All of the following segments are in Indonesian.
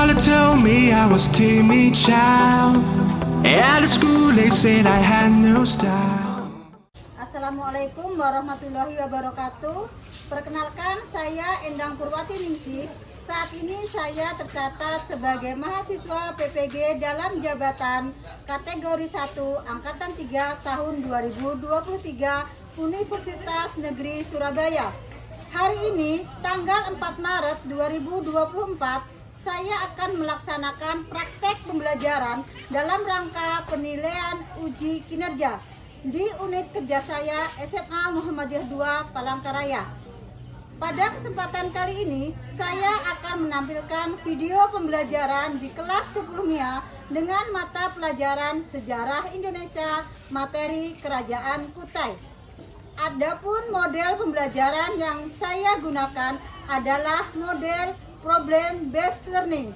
Mother told me I was timid child. At school they said I had no style. Assalamualaikum warahmatullahi wabarakatuh. Perkenalkan, saya Endang Purwati Ningsih. Saat ini saya tercatat sebagai mahasiswa PPG dalam jabatan kategori 1 Angkatan 3 tahun 2023 Universitas Negeri Surabaya. Hari ini tanggal 4 Maret 2024 saya akan melaksanakan praktek pembelajaran dalam rangka penilaian uji kinerja di unit kerja saya SMA Muhammadiyah 2 Palangkaraya. Pada kesempatan kali ini, saya akan menampilkan video pembelajaran di kelas 10 MIA dengan mata pelajaran Sejarah Indonesia, materi Kerajaan Kutai. Adapun model pembelajaran yang saya gunakan adalah model Problem Based Learning.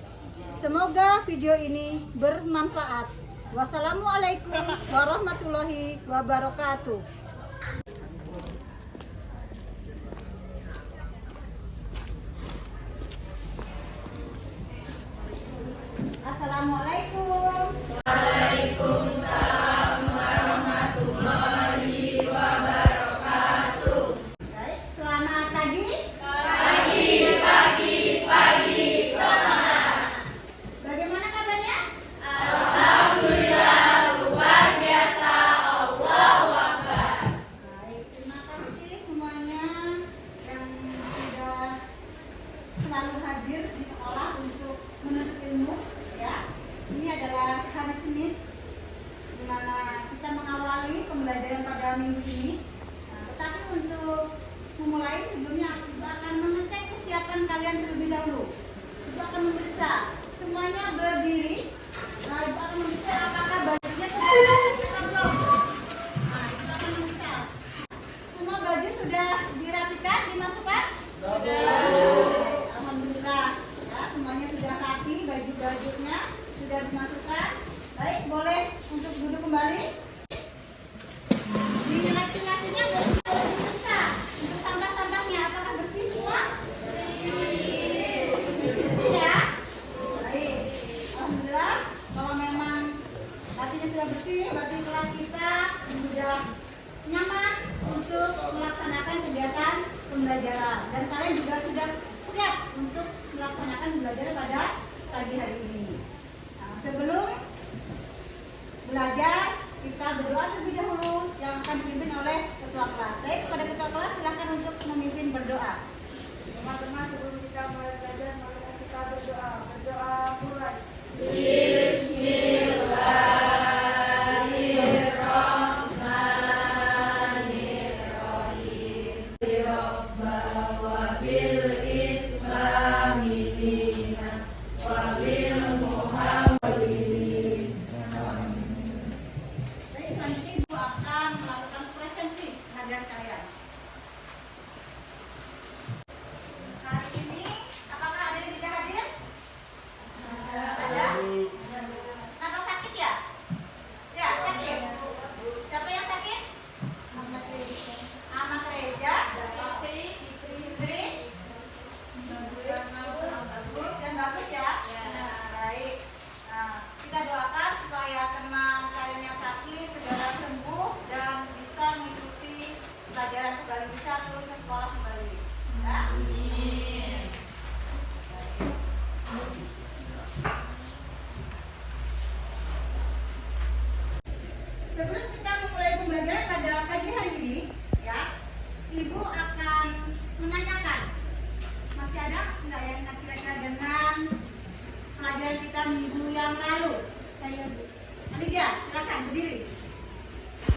Semoga video ini bermanfaat. Wassalamualaikum warahmatullahi wabarakatuh. Assalamualaikum. Waalaikumsalam warahmatullahi wabarakatuh. Baik, selamat pagi. Pagi, selamat. Bagaimana kabarnya? Alhamdulillah, luar biasa. Allahu Akbar. Baik, terima kasih semuanya yang sudah selalu hadir di sekolah untuk menuntut ilmu. Ya, ini adalah hari Senin, di mana kita mengawali pembelajaran pada minggu ini. Tetapi untuk memulai, sebelumnya Ibu akan mengecek kesiapan kalian terlebih dahulu. Ibu akan memeriksa semuanya berdiri. Ibu akan memeriksa apakah bajunya sudah rapi atau belum. Ibu akan memeriksa. Semua baju sudah dirapikan, dimasukkan? Sudah. Alhamdulillah. Ya, semuanya sudah rapi, baju-bajunya sudah dimasukkan. Baik, boleh untuk duduk kembali. Di laci-lacinya boleh diperiksa. Untuk sampah-sampahnya apakah bersih semua? Bersih ya? Baik. Alhamdulillah. Kalau memang lacinya sudah bersih, berarti kelas kita sudah nyaman untuk melaksanakan kegiatan pembelajaran. Dan kalian juga sudah siap untuk melaksanakan pembelajaran pada pagi hari ini. Nah, sebelum belajar, kita berdoa terlebih dahulu yang akan dipimpin oleh ketua kelas. Baik, kepada ketua kelas silakan untuk memimpin berdoa. Teman-teman, sebelum kita mulai belajar, mari kita berdoa. Berdoa mulai. Bismillahirrahmanirrahim. Birobba wa bil islami dina wa bil muhammadin. Baik, selanjutnya Ibu akan melakukan presensi kehadiran kalian. Hari ini, apakah ada yang tidak hadir? Ada? Kenapa sakit ya? Ya, sakit. Siapa yang sakit? Ahmad Reza, Fitri, Bagus dan bagus ya. Baik. Nah, kita doakan supaya teman kalian yang sakit segera sembuh dan bisa mengikuti pelajaran kembali, bisa terus ke sekolah kembali. Ya. Sebelum kita memulai pembelajaran pada pagi hari ini, ya, Ibu akan menanyakan, masih ada nggak yang ingat kira-kira dengan pelajaran kita minggu yang lalu? Saya Bu. Alija, silakan berdiri.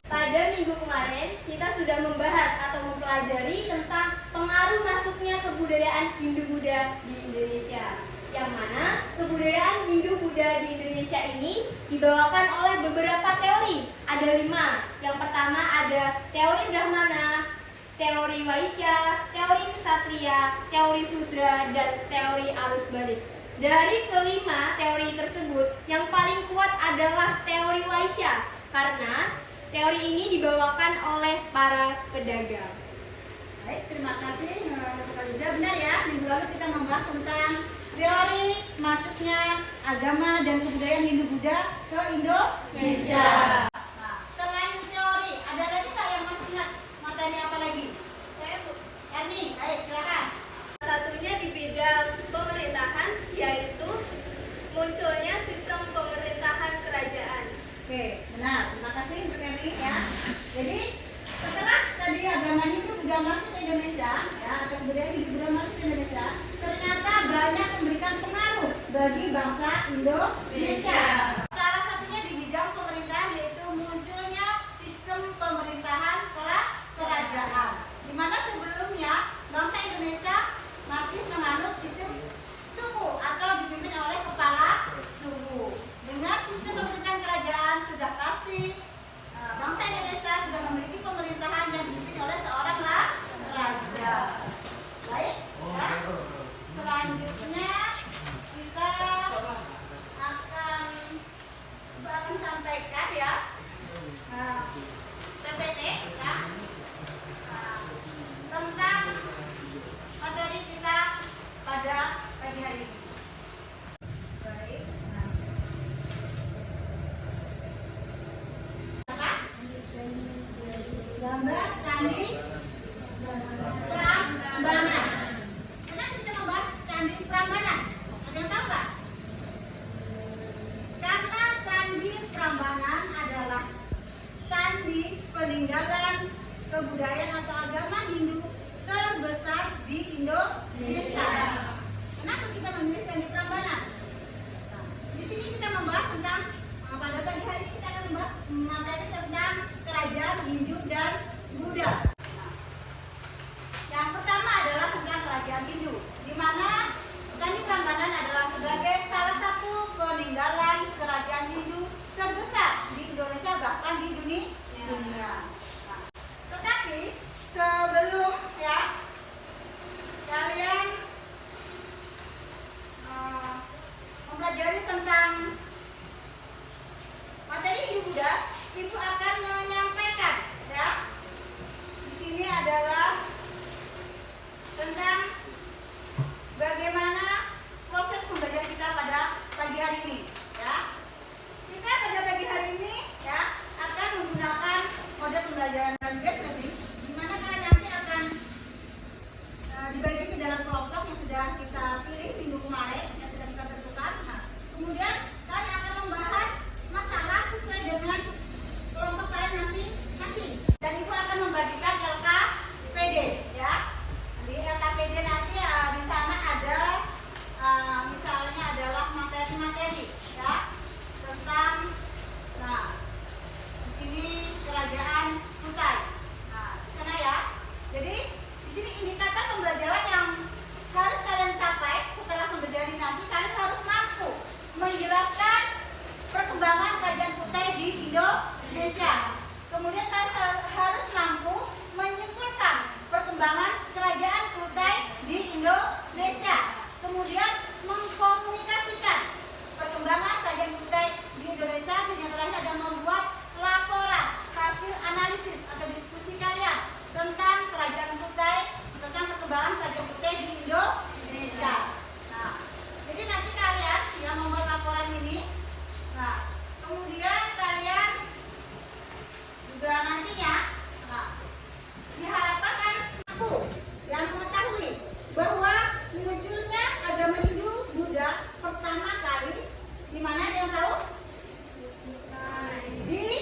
Pada minggu kemarin, kita sudah membahas atau mempelajari tentang pengaruh masuknya kebudayaan Hindu-Buddha di Indonesia. Yang mana kebudayaan Hindu-Buddha di Indonesia ini dibawakan oleh beberapa teori. Ada 5. Yang pertama ada teori Brahmana, teori Vaishya, teori Ksatria, teori Sudra, dan teori arus balik. Dari kelima teori tersebut, yang paling kuat adalah teori Vaishya, karena teori ini dibawakan oleh para pedagang. Baik, terima kasih Dr. Liza. Benar ya, minggu lalu kita membahas tentang teori masuknya agama dan kebudayaan Hindu-Buddha ke Indonesia. Nah, selain teori, ada lagi nggak yang masih ingat materi apa lagi? Saya Bu. Erni, ayo silakan. Salah satunya di bidang pemerintahan, yaitu munculnya sistem pemerintahan kerajaan. Oke, benar. Terima kasih untuk Erni ya. Jadi setelah tadi agama Hindu sudah masuk ke Indonesia, ya, atau kebudayaan Hindu sudah masuk ke Indonesia, ternyata banyak memberikan pengaruh bagi bangsa Indonesia. Salah satunya di bidang pemerintahan yaitu munculnya sistem pemerintahan kerajaan. Di mana sebelumnya bangsa Indonesia masih menganut sistem suku atau dipimpin oleh kepala suku. Dengan sistem pemerintahan kerajaan sudah pasti bangsa Indonesia sudah memiliki pemerintahan yang dipimpin oleh seorang raja. Baik, ya. Selanjutnya kita akan sampaikan ya PPT ya tentang materi kita pada pagi hari ini. Baik. Gambar Candi Prambanan. Kenapa kita membahas Candi Prambanan? Ada yang tahu nggak? Karena Candi Prambanan adalah candi peninggalan kebudayaan atau agama Hindu terbesar di Indonesia. Kenapa kita memilih Candi Prambanan? Nah, di sini kita membahas tentang pada pagi hari ini kita akan membahas materi tentang kerajaan Hindu dan Buddha. Nah, yang pertama adalah tentang kerajaan Hindu, di mana Candi Prambanan adalah sebagai salah satu peninggalan kerajaan Hindu terbesar di Indonesia bahkan di dunia. Nah, tetapi sebelum ya kalian mempelajari tentang materi Hindu Buddha, Ibu akan menyampaikan ya. Di sini adalah tentang bagaimana proses pembelajaran kita pada pagi hari ini ya. Kita pada pagi hari ini ya akan menggunakan mode pembelajaran learning di mana kalian nanti akan dibagi ke dalam kelompok yang sudah kita pilih minggu kemarin, yang sudah kita tentukan. Nah, kemudian kalian akan membahas masalah sesuai dengan kelompok kalian masing-masing. Dan Ibu akan membagikan LKPD ya. Di LKPD nanti di sana ada misalnya adalah materi-materi ya tentang di sini kerajaan Kutai. Nah, di sana ya. Jadi di sini indikator pembelajaran yang harus kalian capai setelah mempelajari nanti, kalian harus mampu menjelaskan perkembangan kerajaan Kutai di Indonesia. Kemudian kalian harus mampu menyimpulkan perkembangan kerajaan Kutai di Indonesia. Kemudian mengkomunikasikan perkembangan kerajaan Kutai di Indonesia. Dan yang terakhir adalah membuat laporan hasil analisis atau diskusi kalian tentang kerajaan Kutai, tentang perkembangan kerajaan Kutai di Indonesia. Nah, jadi nanti kalian yang membuat laporan ini, nah, kemudian kalian juga nantinya, nah, diharapkan kan mampu yang mengetahui bahwa munculnya agama Hindu Buddha pertama kali di mana, ada yang tahu? Di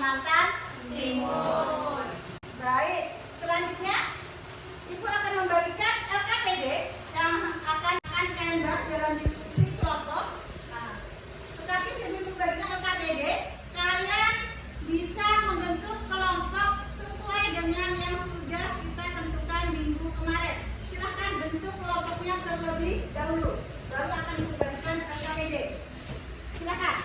Kalimantan Timur. Baik, selanjutnya Ibu akan membagikan LKPD yang akan kalian bahas dalam diskusi kelompok. Nah, tetapi sebelum membagikan LKPD, kalian bisa membentuk kelompok sesuai dengan yang sudah kita tentukan minggu kemarin. Silahkan bentuk kelompoknya terlebih dahulu, baru akan Ibu bagikan LKPD. Silahkan.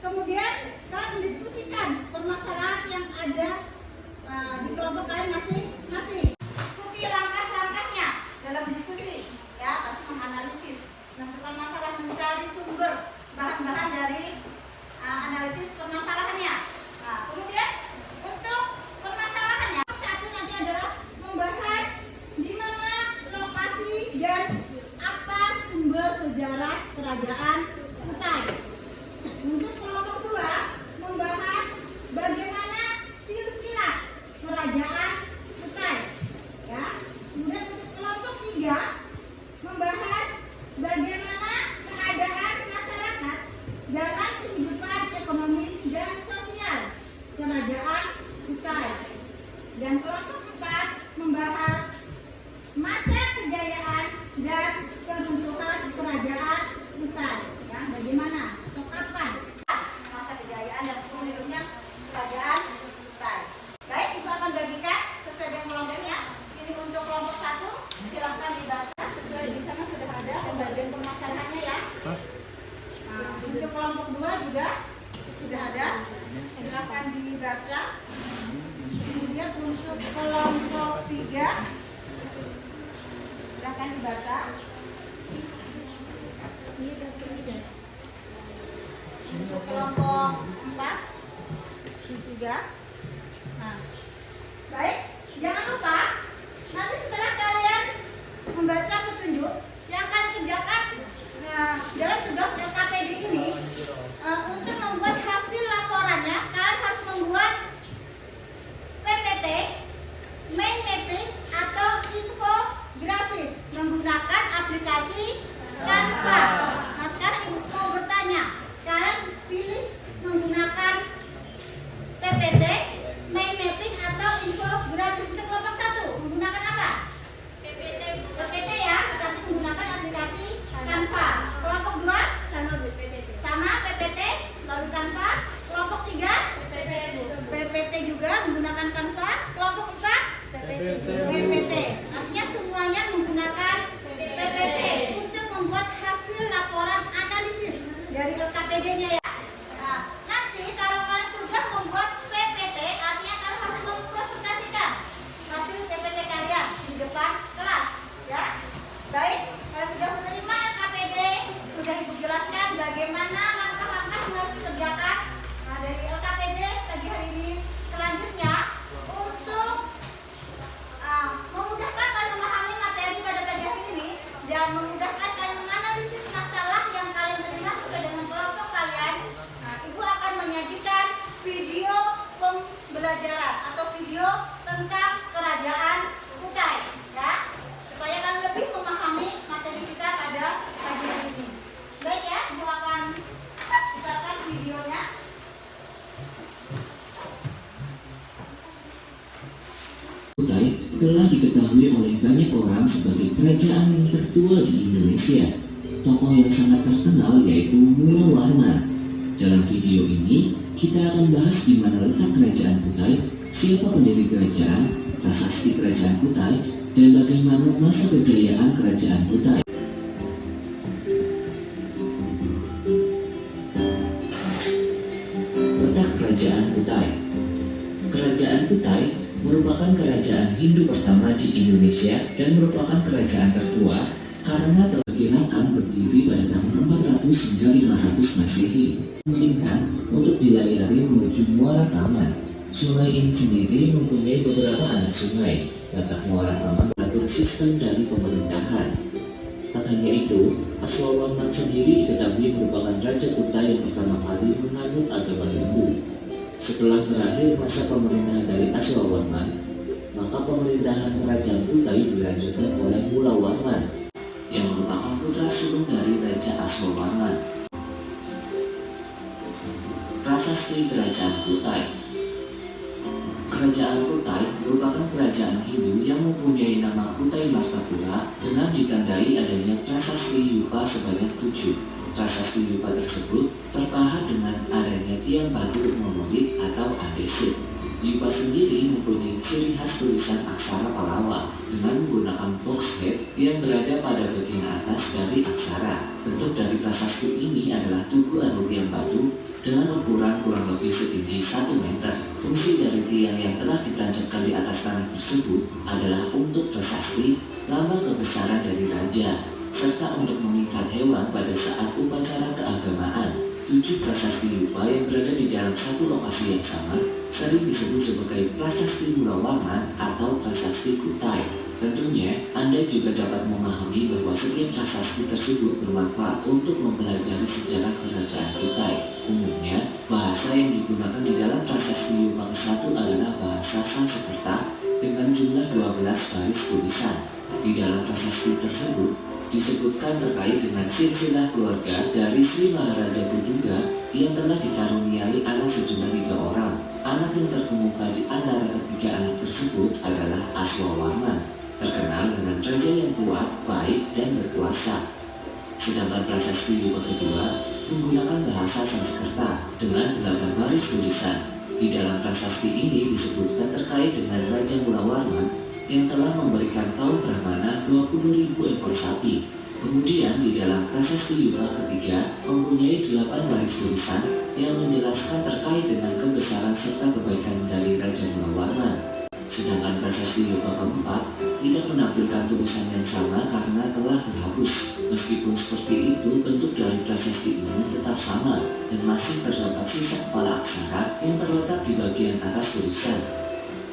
Kemudian kalian mendiskusikan permasalahan yang ada di kelompok kalian masing-masing. Ikuti langkah-langkahnya dalam diskusi, ya pasti menganalisis, menentukan masalah, mencari sumber bahan-bahan dari analisis permasalahannya. Nah, kemudian untuk permasalahannya, satu nanti adalah membahas di mana lokasi dan apa sumber sejarah kerajaan Kutai. Untuk kelompok 2 membahas bagaimana silsilah kerajaan Kutai, ya. Kemudian untuk kelompok 3 membahas bagaimana keadaan masyarakat dalam kehidupan ekonomi dan sosial kerajaan Kutai. Dan kelompok 4 membahas masa kejayaan dan keruntuhan kerajaan Kutai, ya, bagaimana atau kapan masa kejayaan dan kemundurannya kerajaan Kutai. Baik, Ibu akan bagikan sesuai dengan kelompoknya. Ini untuk kelompok 1, silahkan dibaca sesuai di sana sudah ada pembagian permasalahannya, ya. Nah, untuk kelompok 2 juga sudah ada, silahkan dibaca. Kemudian untuk kelompok 3 silahkan dibaca. Untuk kelompok 4 juga. Nah, baik, jangan lupa nanti setelah kalian membaca petunjuk yang kalian kerjakan dalam tugas LKPD ini, untuk membuat hasil laporannya kalian harus membuat PPT, mind mapping atau infografis menggunakan aplikasi Canva. Nah, sekarang Ibu mau bertanya, kalian pilih menggunakan PPT, mind mapping atau infografis. Untuk kelompok 1 menggunakan apa? PPT, ya, tapi menggunakan aplikasi Canva. Kelompok 2 Sama Bu, PPT. sama PPT lalu Canva. Kelompok 3 PPT juga menggunakan Canva. Kelompok 4 PPT. Artinya semuanya menggunakan PPT untuk membuat hasil laporan analisis dari LKPD-nya, ya. Nah, nanti kalau kalian sudah membuat PPT, artinya kalian harus mempresentasikan hasil PPT kalian di depan kelas, ya. Baik, kalau sudah menerima LKPD, sudah Ibu jelaskan bagaimana langkah-langkah yang harus dikerjakan. Nah, dari LKPD pagi hari ini selanjutnya untuk memudahkan kalian memahami materi pada pagi hari ini dan memudahkan kalian menganalisis masalah yang kalian terima sesuai dengan kelompok kalian. Nah, Ibu akan menyajikan video pembelajaran atau video tentang kerajaan Kutai, ya, supaya kalian lebih memahami materi kita pada pagi hari ini. Baik, ya, Ibu akan putarkan videonya. Kutai telah diketahui oleh banyak orang sebagai kerajaan yang tertua di Indonesia. Tokoh yang sangat terkenal yaitu Mula Warman. Dalam video ini, kita akan bahas di mana letak kerajaan Kutai, siapa pendiri kerajaan, prasasti kerajaan Kutai, dan bagaimana masa kejayaan kerajaan Kutai. Letak Kerajaan Kutai. Kerajaan Kutai merupakan kerajaan Hindu pertama di Indonesia dan merupakan kerajaan tertua karena diperkirakan berdiri pada tahun 400 hingga 500 Masehi. Memungkinkan untuk dilayari menuju Muara Taman. Sungai ini sendiri mempunyai beberapa anak sungai. Letak Muara Taman mengatur sistem dari pemerintahan. Tak hanya itu, Aswawarman sendiri diketahui merupakan Raja Kutai yang pertama kali menganut agama Hindu. Setelah berakhir masa pemerintahan dari Aswawarman, maka pemerintahan Kerajaan Kutai dilanjutkan oleh Mulawarman, yang merupakan putra sulung dari Raja Aswawarman. Prasasti Kerajaan Kutai. Kerajaan Kutai merupakan kerajaan Hindu yang mempunyai nama Kutai Martapura dengan ditandai adanya prasasti Yupa sebanyak 7. Prasasti Yupa tersebut terpahat dengan adanya tiang batu monolit atau andesit. Yupa sendiri mempunyai ciri khas tulisan aksara Palawa dengan menggunakan box head yang berada pada bagian atas dari aksara. Bentuk dari prasasti ini adalah tugu atau tiang batu dengan ukuran kurang lebih setinggi 1 meter. Fungsi dari tiang yang telah ditancapkan di atas tanah tersebut adalah untuk prasasti, lambang kebesaran dari raja, serta untuk mengikat hewan pada saat upacara keagamaan. 7 prasasti Yupa yang berada di dalam satu lokasi yang sama sering disebut sebagai prasasti Mulawarman atau prasasti Kutai. Tentunya, Anda juga dapat memahami bahwa setiap prasasti tersebut bermanfaat untuk mempelajari sejarah kerajaan Kutai. Umumnya, bahasa yang digunakan di dalam prasasti Yupa ke-1 adalah bahasa Sanskerta dengan jumlah 12 baris tulisan. Di dalam prasasti tersebut, disebutkan terkait dengan silsilah keluarga dari Sri Maharaja Kuduga yang telah dikaruniai anak sejumlah 3 orang. Anak yang terkemuka di antara ketiga anak tersebut adalah Aswawarman, terkenal dengan raja yang kuat, baik, dan berkuasa. Sedangkan prasasti Yupa kedua menggunakan bahasa Sanskerta dengan 8 baris tulisan. Di dalam prasasti ini disebutkan terkait dengan Raja Mulawarman yang telah memberikan kaum Brahmana 20.000 ekor sapi. Kemudian di dalam prasasti Yupa ketiga mempunyai 8 baris tulisan yang menjelaskan terkait dengan kebesaran serta kebaikan dari Raja Mulawarman. Sedangkan prasasti Yupa keempat tidak menampilkan tulisan yang sama karena telah terhapus. Meskipun seperti itu, bentuk dari prasasti ini tetap sama dan masih terdapat sisa kepala aksara yang terletak di bagian atas tulisan.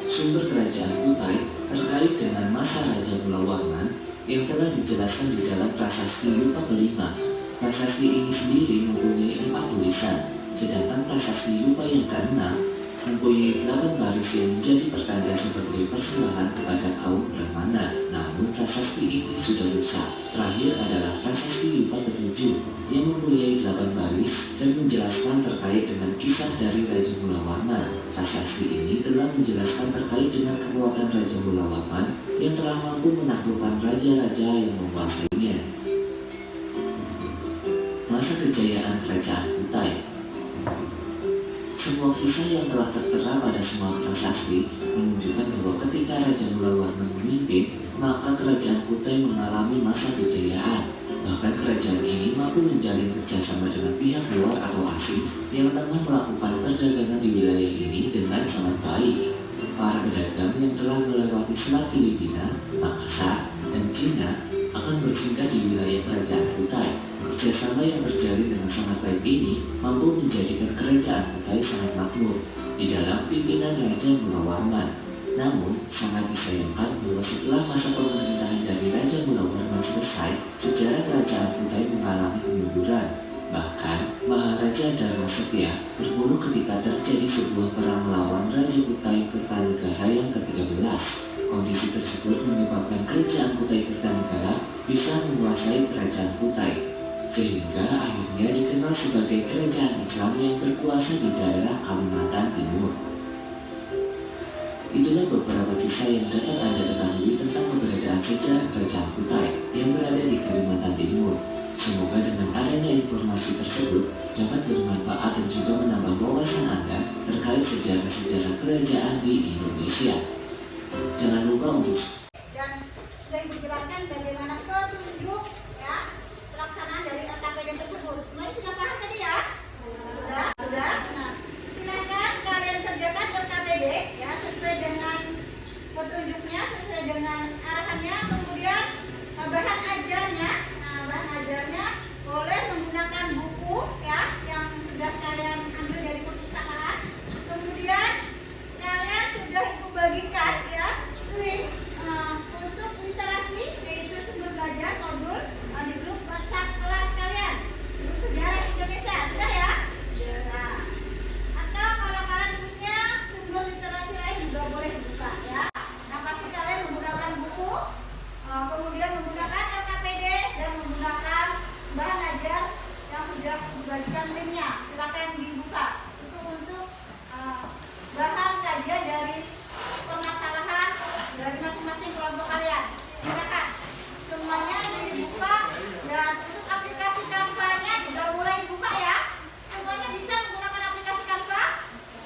Sumber kerajaan Kutai terkait dengan masa Raja Mulawarman yang telah dijelaskan di dalam prasasti Yupa kelima. Prasasti ini sendiri mempunyai 4 tulisan, sedangkan prasasti Yupa yang ke-6 mempunyai 8 baris yang menjadi pertanda sebagai persembahan kepada kaum Brahmana. Namun prasasti ini sudah rusak. Terakhir adalah prasasti Yupa ke-7 yang mempunyai 8 baris dan menjelaskan terkait dengan kisah dari Raja Mulawarman. Prasasti ini telah menjelaskan terkait dengan kekuatan Raja Mulawarman yang telah mampu menaklukkan raja-raja yang menguasainya. Masa kejayaan Kerajaan Kutai. Semua kisah yang telah tertera pada semua prasasti menunjukkan bahwa ketika Raja Mulawarman memimpin, maka Kerajaan Kutai mengalami masa kejayaan. Bahkan kerajaan ini mampu menjalin kerjasama dengan pihak luar atau asing yang tengah melakukan perdagangan di wilayah ini dengan sangat baik. Para pedagang yang telah melewati Selat Filipina, Makassar, dan Cina akan bersinggah di wilayah Kerajaan Kutai. Kerjasama yang terjalin dengan sangat baik ini mampu menjadikan Kerajaan Kutai sangat makmur di dalam pimpinan Raja Mulawarman. Namun, sangat disayangkan bahwa setelah masa pemerintahan dari Raja Mulawarman selesai, sejarah Kerajaan Kutai mengalami kemunduran. Bahkan, Maharaja Dharmasetya terbunuh ketika terjadi sebuah perang melawan Raja Kutai Kertanegara yang ke-13. Kondisi tersebut menyebabkan Kerajaan Kutai Kertanegara bisa menguasai Kerajaan Kutai, sehingga akhirnya dikenal sebagai kerajaan Islam yang berkuasa di daerah Kalimantan Timur. Itulah beberapa kisah yang dapat Anda ketahui tentang keberadaan sejarah Kerajaan Kutai yang berada di Kalimantan Timur. Semoga dengan adanya informasi tersebut dapat bermanfaat dan juga menambah wawasan Anda terkait sejarah-sejarah kerajaan di Indonesia. Jangan lupa untuk Dan sudah Ibu jelaskan bagaimana petunjuk ya pelaksanaan dari RKPD tersebut. Semuanya sudah paham tadi ya? Sudah? Sudah? Nah, dibagikan linknya, silakan dibuka. Itu untuk bahan kajian dari permasalahan dari masing-masing kelompok kalian. Silakan semuanya dibuka, dan untuk aplikasi Canva-nya juga mulai dibuka ya. Semuanya bisa menggunakan aplikasi Canva?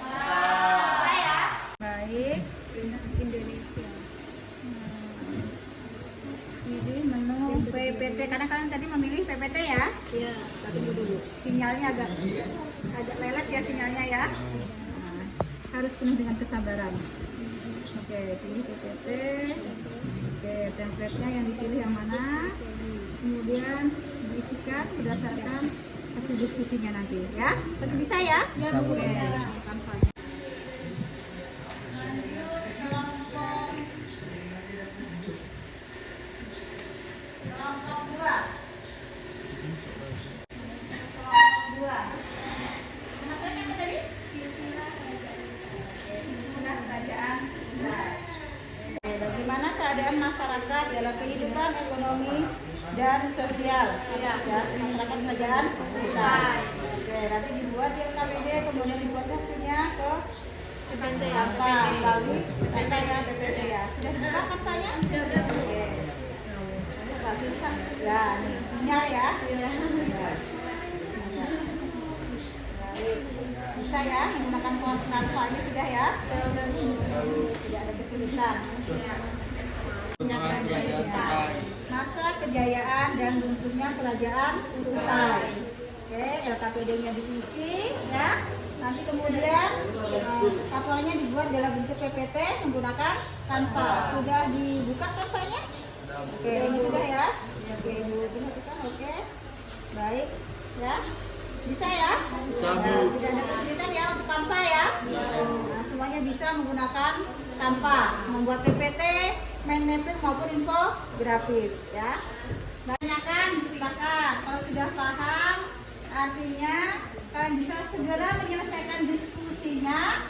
Bisa ya? Baik, Indonesia. Pilih menu PPT, karena kalian tadi memilih PPT ya? Iya. Tunggu dulu. Sinyalnya agak lelet ya sinyalnya ya. Nah, harus penuh dengan kesabaran. Oke, pilih PPT. Oke, template-nya yang dipilih yang mana? Kemudian diisikan berdasarkan hasil diskusinya nanti ya. Tentu bisa ya? Iya, Bu. Oke. Lanjut kelompok 2. Nama saya apa tadi? Silsilah kerajaan. Bagaimana keadaan masyarakat dalam kehidupan ekonomi dan sosial? Ya, masyarakat kerajaan. Oke, nanti dibuat di LKPD, kemudian dibuat hasilnya ke apa? Melalui PPT ya. Sudah dibuka katanya? Oke. Pak susah. Ya, ini sinyal ya. Baik. Bisa ya menggunakan Canva ini sudah ya? Tidak ada kesulitan. Masa kejayaan dan runtuhnya kerajaan Kutai. Oke, LKPD-nya diisi ya. Nanti kemudian kapalnya dibuat dalam bentuk PPT menggunakan Canva. Sudah dibuka Canva-nya? Oke, ini sudah ya. Oke, Ibu perhatikan. Oke. Baik ya. Bisa ya? Tidak ada kesulitan ya untuk Canva ya? Nah, semuanya bisa menggunakan Canva, membuat PPT, main mapping maupun infografis ya. Tanyakan, silakan. Kalau sudah paham, artinya kalian bisa segera menyelesaikan diskusinya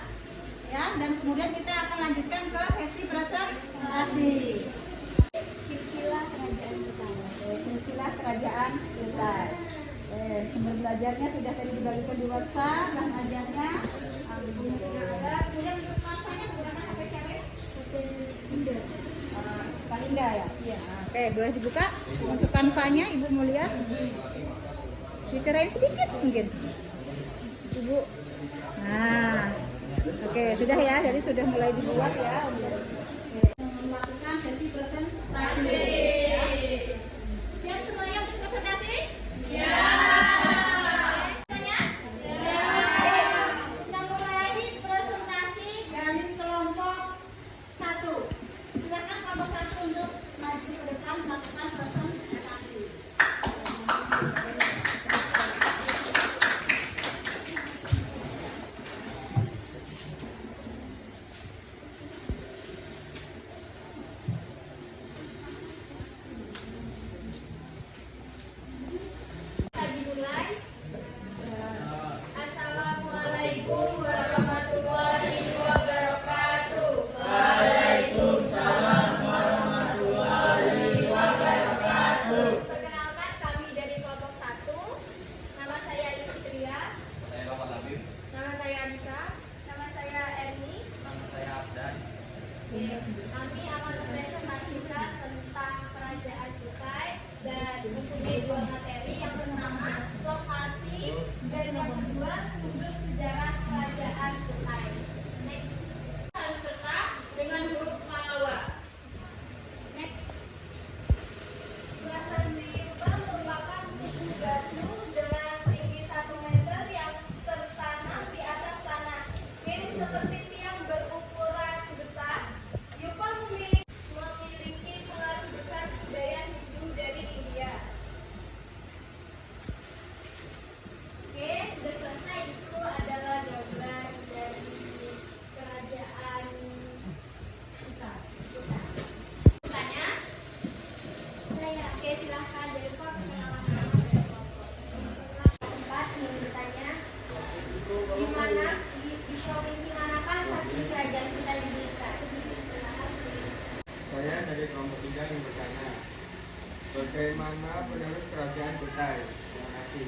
ya, dan kemudian kita akan lanjutkan ke sesi presentasi. Silsilah kerajaan Kutai. Silsilah kerajaan Kutai. Sumber belajarnya sudah tadi dibagikan di WhatsApp, dan ajarnya bukunya sudah ada. Kemudian untuk Canva-nya menggunakan HP siapa? Palinda ya? Iya. Oke, boleh dibuka. Untuk Canva-nya Ibu mau lihat? Bicarain sedikit mungkin. Ibu. Nah. Oke, sudah ya. Jadi sudah mulai dibuat ya. Melakukan sesi presentasi. Siap semuanya untuk presentasi? Ya. Kita mulai presentasi dari kelompok 1. Silakan kelompok 1 untuk maju ke depan melakukan presentasi. Assalamualaikum warahmatullahi wabarakatuh. Perkenalkan, kami dari kelompok 1. Nama saya Yusitria. Nama saya Anissa. Nama saya Erni. Kami akan mempresentasikan tentang kerajaan Kutai dan mempunyai 2 materi. Yang pertama, lokasi, dan yang kedua, sumber sejarah kerajaan Kutai. Next. Serta dengan huruf Malawa. Next. Belasan Biyupa merupakan tubuh batu dengan tinggi 1 meter yang tertanam di atas tanah. Mirip seperti tiang berukuran besar. Yupa memiliki pengaruh besar budaya Hindu dari India. Oke, sudah selesai. Itu adalah gambar dari kerajaan kita. Tanya? Oke, silahkan dari Pak perkenalan nama dari kelompok. Tempat yang bertanya, di mana di provinsi manakah saat ini kerajaan kita didirikan? Terima kasih. Saya dari kelompok 3 yang bertanya, bagaimana penerus kerajaan Kutai? Terima kasih.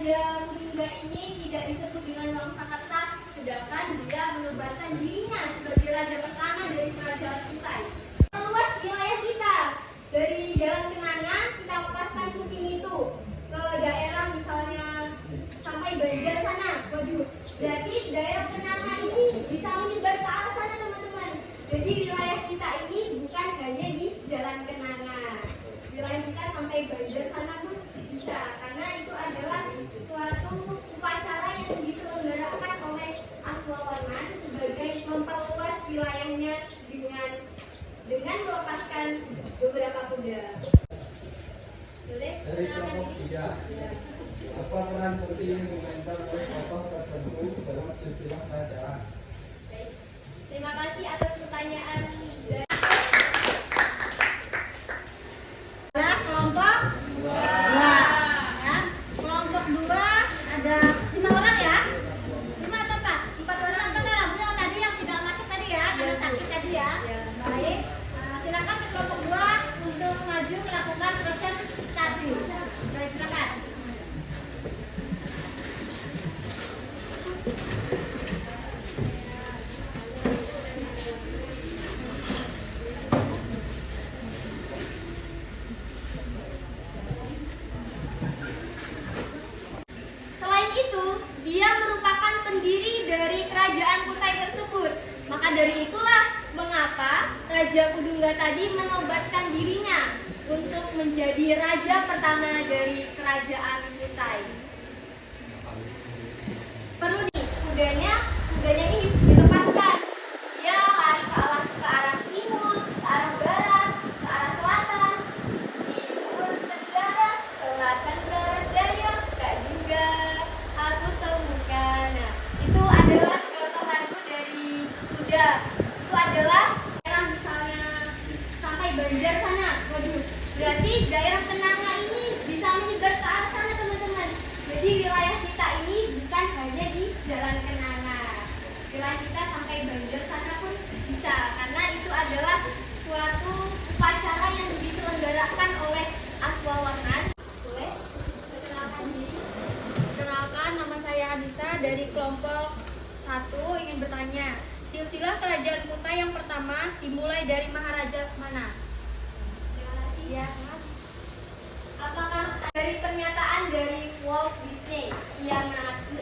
Raja Kudungga ini tidak disebut dengan wangsa kertas, sedangkan dia menobatkan dirinya sebagai raja pertama dari kerajaan Kutai. Meluas wilayah kita dari Jalan Kenanga, kita lepaskan kuping itu ke daerah misalnya sampai Banjar sana. Waduh, berarti daerah Kenanga ini bisa menyebar ke arah sana teman-teman. Jadi wilayah kita ini bukan hanya di Jalan Kenanga, wilayah kita sampai Banjar sana pun bisa, karena itu adalah suatu upacara yang diselenggarakan oleh Aswawarman sebagai memperluas wilayahnya dengan melepaskan beberapa kuda. Boleh? Dari kelompok 3, apa peran penting komentar oleh tokoh tertentu dalam silsilah kerajaan? Baik. Terima kasih atas pertanyaan. Ada kelompok 2. Ya. Kelompok 2 ada 5 orang ya? 5 atau 4? 4 orang. 4 orang. Yang tadi yang tidak masuk tadi ya, karena sakit tadi ya. Baik. Silakan ke kelompok 2 untuk maju melakukan presentasi. Baik, silakan. Selain itu, dia merupakan pendiri dari kerajaan Kutai tersebut. Maka dari itulah mengapa Raja Kudungga tadi menobatkan dirinya untuk menjadi raja pertama dari kerajaan Kutai. Perlu nih, kudanya ini dilepaskan. Dia lari ke arah timur, ke arah barat, ke arah selatan, timur tenggara, selatan barat daya, tak juga aku temukan. Nah, itu adalah contoh lagu dari kuda. Itu adalah daerah misalnya sampai Banjar sana. Waduh, berarti daerah Kenanga ini bisa menyebar ke arah sana teman-teman. Jadi wilayah kita ini bukan hanya di Jalan Kenanga. Wilayah kita sampai Banjar sana pun bisa, karena itu adalah suatu upacara yang diselenggarakan oleh Aswawarman. Boleh perkenalkan diri? Perkenalkan, nama saya Anissa dari kelompok 1 ingin bertanya, silsilah kerajaan Kutai yang pertama dimulai dari Maharaja mana? Terima kasih. Ya, Mas. Apakah dari pernyataan dari Walt Disney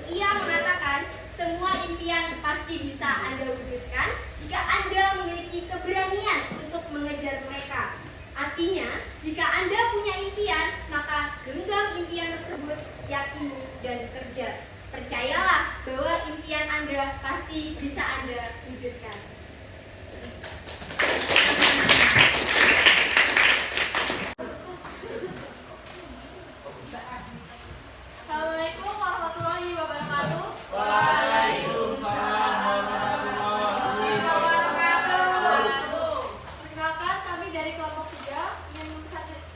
ia mengatakan semua impian pasti bisa Anda wujudkan jika Anda memiliki keberanian untuk mengejar mereka. Artinya, jika Anda punya impian, maka genggam impian tersebut, yakini dan kerja. Percayalah bahwa impian Anda pasti bisa Anda wujudkan. Assalamualaikum warahmatullahi wabarakatuh. Perkenalkan, kami dari kelompok 3 ingin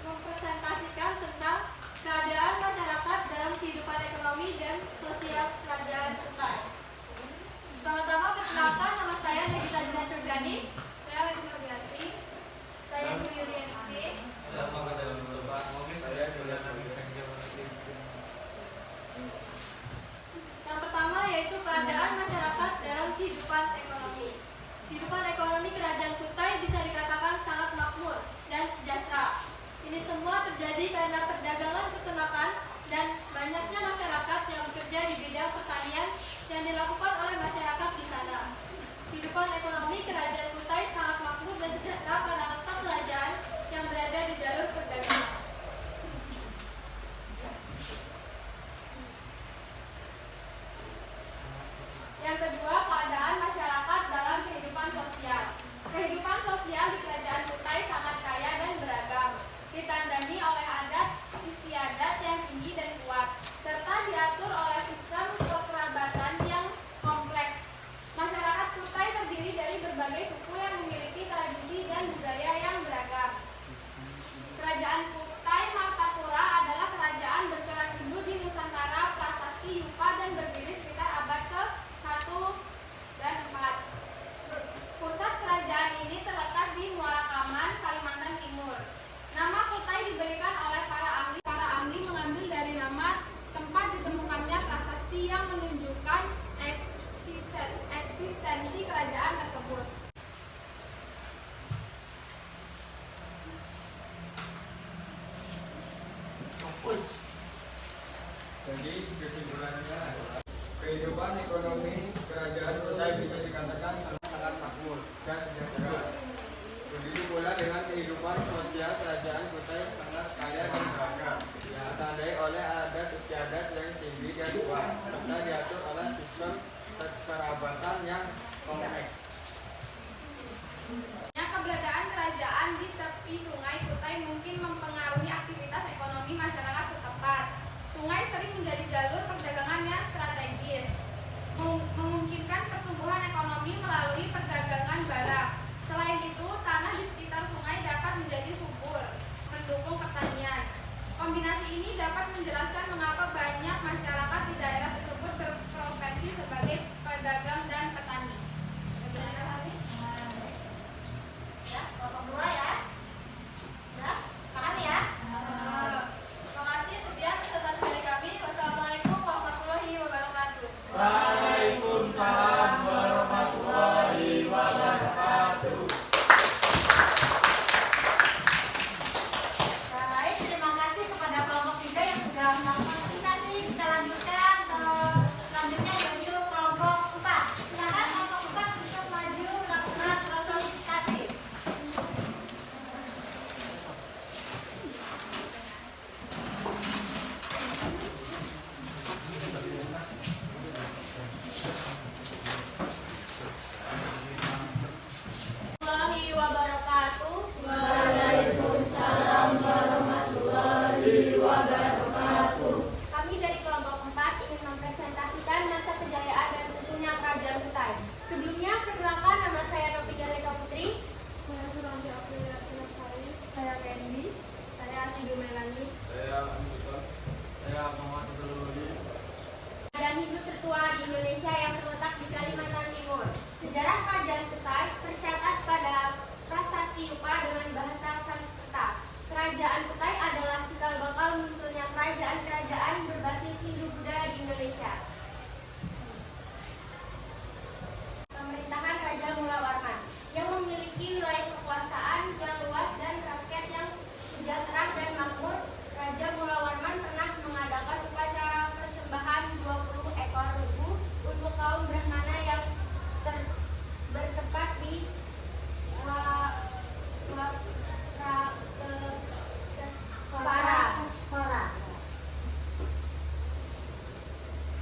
mempresentasikan tentang keadaan masyarakat dalam kehidupan ekonomi dan sosial kerajaan Kutai. Pertama-tama perkenalkan, Jadi kesimpulannya adalah kehidupan ekonomi kerajaan Kutai bisa dikatakan sangat makmur dan sejahtera. Begitu pula dengan kehidupan sosial kerajaan Kutai sangat kaya dan beragam, yang ditandai oleh adat istiadat yang tinggi dan kuat, serta diatur oleh sistem kekerabatan yang kompleks. Keberadaan kerajaan di tepi sungai Kutai mungkin mempengaruhi aktivitas ekonomi masyarakat setempat. Sungai sering menjadi jalur perdagangan yang strategis, memungkinkan pertumbuhan ekonomi melalui perdagangan barang. Selain itu, tanah di sekitar sungai dapat menjadi subur, mendukung pertanian. Kombinasi ini dapat menjelaskan mengapa banyak masyarakat di daerah tersebut berprofesi sebagai pedagang dan petani. Ya, kelompok 2 ya. Ya, paham ya? Terima kasih, sekian presentasi dari kami. Wassalamualaikum warahmatullahi wabarakatuh. Waalaikumsalam warahmatullahi wabarakatuh. Baik, terima kasih kepada kelompok 3 yang sudah melakukan presentasi. Kita lanjutkan ke selanjutnya yaitu kelompok 4. Silakan kelompok 4 untuk maju melakukan personifikasi. Warahmatullahi wabarakatuh. Kami dari kelompok 4 ingin mempresentasikan masa kejayaan dan tentunya kerajaan Kutai. Sebelumnya, perkenalkan nama saya Novida Leka Putri. Saya Suranti Aprilia Pinasari. Saya Kendi. Saya Asidu Melani. Saya Anjuta. Saya Muhammad Salurudi. Kerajaan Hindu tertua di Indonesia yang terletak di Kalimantan Timur. Sejarah kerajaan Kutai tercatat pada prasasti Yupa dengan bahasa Sanskerta. Kerajaan Kutai adalah cikal bakal munculnya kerajaan-kerajaan berbasis Hindu-Buddha di Indonesia. Pemerintahan Raja Mulawarman yang memiliki wilayah kekuasaan yang luas dan rakyat yang sejahtera dan makmur. Raja Mulawarman pernah mengadakan upacara persembahan 20 ekor lembu untuk kaum Brahmana yang bertempat di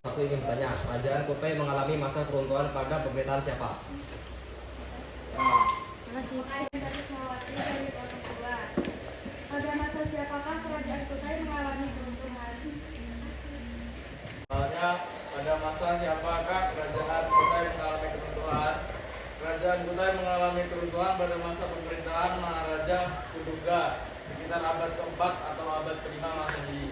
Aku ingin bertanya, kerajaan Kutai mengalami masa keruntuhan pada pemerintahan siapa? Pada masa siapakah kerajaan Kutai mengalami keruntuhan? Pada masa siapakah kerajaan Kutai mengalami keruntuhan? Kerajaan Kutai mengalami keruntuhan pada masa pemerintahan Maharaja Kuduga sekitar abad ke-4 atau abad ke-5 Masehi.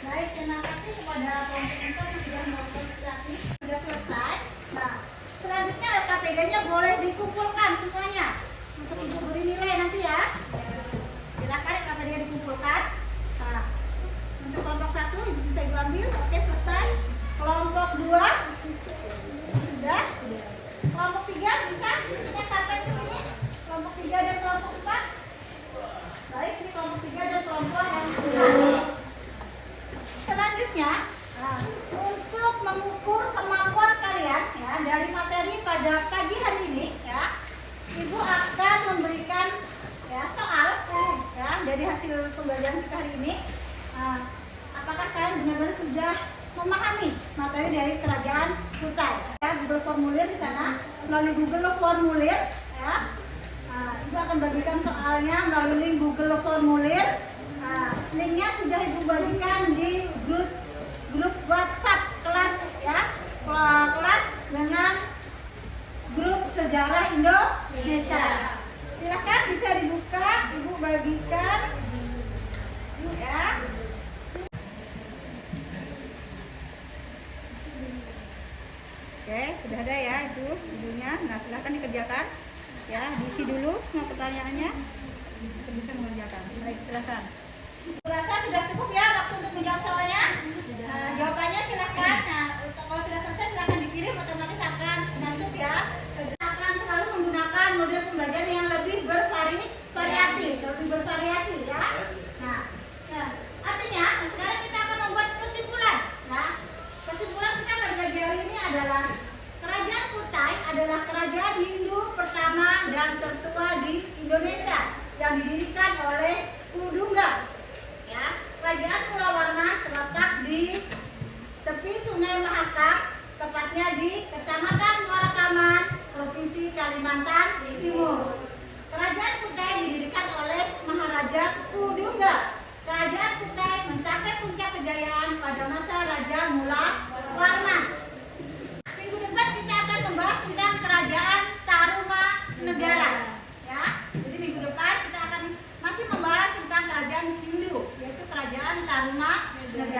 Baik, terima kasih kepada kelompok 4 yang sudah melakukan presentasi. Sudah selesai. Nah, selanjutnya LKPD-nya boleh dikumpulkan semuanya untuk ibu beri nilai nanti ya. Silakan LKPD-nya dikumpulkan. Nah, untuk kelompok 1 ibu bisa ibu ambil. Oke, selesai. Kelompok 2 sudah. Kelompok 3 bisa sampai ke sini. Kelompok 3 dan kelompok 4. Baik, ini kelompok 3 dan kelompok yang 4. Selanjutnya, untuk mengukur kemampuan kalian ya dari materi pada pagi hari ini ya, ibu akan memberikan ya soal ya dari hasil pembelajaran kita hari ini. Apakah kalian benar-benar sudah memahami materi dari kerajaan Kutai? Ya, Google Formulir di sana, melalui Google Formulir ya. Ibu akan bagikan soalnya melalui link Google Formulir. Linknya sudah ibu bagikan di grup WhatsApp kelas ya, kelas dengan grup sejarah Indonesia. Silakan bisa dibuka, ibu bagikan ya. Oke, sudah ada ya itu ibunya. Nah, silakan dikerjakan ya, diisi dulu semua pertanyaannya untuk bisa mengerjakan. Baik, silakan. Rasa sudah cukup ya waktu untuk menjawab soalnya. Jawabannya silakan. Nah, kalau sudah selesai silakan dikirim, otomatis akan masuk ya. Akan selalu menggunakan model pembelajaran yang lebih bervariasi ya. Nah,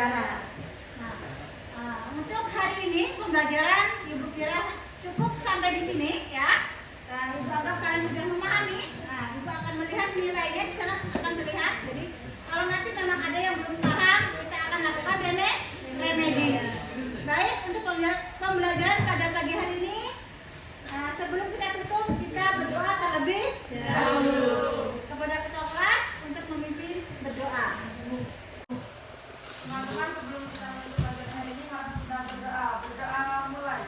sejarah. Nah, untuk hari ini pembelajaran Ibu kira cukup sampai di sini ya. Ibu anggap kalian sudah memahami. Nah, Ibu akan melihat nilainya di sana akan terlihat. Jadi kalau nanti memang ada yang belum paham, kita akan lakukan remedi. Baik, untuk pembelajaran pada pagi hari ini, sebelum kita tutup, kita berdoa terlebih dahulu kepada ketua kelas untuk memimpin berdoa. Teman-teman, sebelum kita mulai pelajaran hari ini, mari kita berdoa. Berdoa mulai.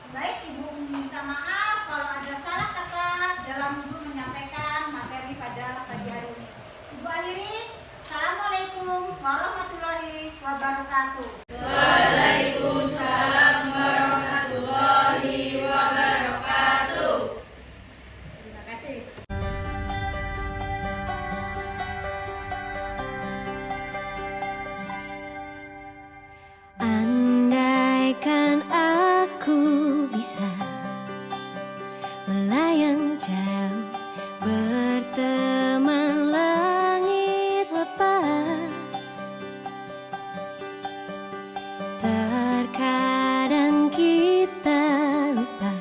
Baik, Ibu minta maaf kalau ada salah kata dalam Ibu menyampaikan materi pada pagi hari ini. Ibu akhiri, Assalamualaikum warahmatullahi wabarakatuh. Waalaikumsalam warahmatullahi wabarakatuh. Terima kasih. Andaikan aku bisa melayang jauh, berteman langit lepas. Terkadang kita lupa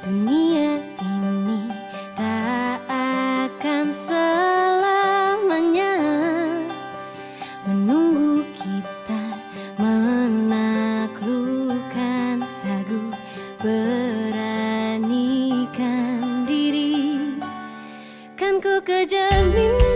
dunia ini tak akan selamanya menunggu kita menaklukkan ragu, beranikan diri. Kan ku kejar mimpi